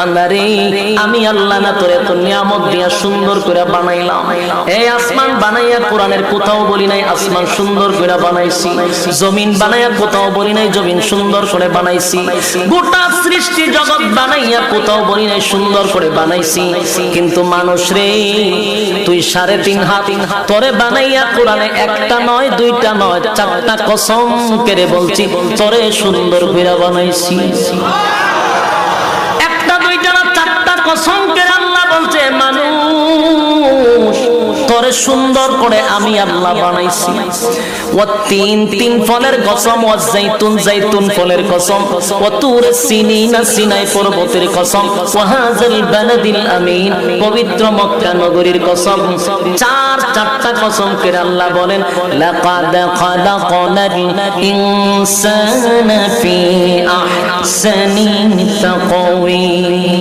বান্দারে আমি আল্লাহ না তোরে এত নিয়ামত দিয়া সুন্দর করে বানাইলাম। এই আসমান বানাইয়া কোরআনের কোথাও বলি নাই আসমান সুন্দর করে বানাইছি, জমিন বানাইয়া কোথাও বলি নাই জমিন সুন্দর করে বানাইছি, গোটা সৃষ্টি জগৎ বানাইয়া কোথাও বলি নাই সুন্দর করে বানাইছি। কিন্তু মানুষ রে তুই 3.5 হাত তোরে বানাইয়া কোরআনে একটা নয় দুইটা নয় 4টা কসম করে বলছি তোরে সুন্দর করে বানাইছি। কসম করে আল্লাহ বলছে মানুষ তোরে সুন্দর করে আমি আল্লাহ বানাইছি। ও তিন ফলের কসম, ও জাইতুন ফলের কসম, ও তুর সিনিনা সিনাই পর্বতের কসম, ও হাযাল বালাদিল আমিন পবিত্র মক্কা নগরীর কসম। চারটা কসম করে আল্লাহ বলেন লাকাদ খালাকনাল ইনসানা ফি আহসানি তাকওয়িম।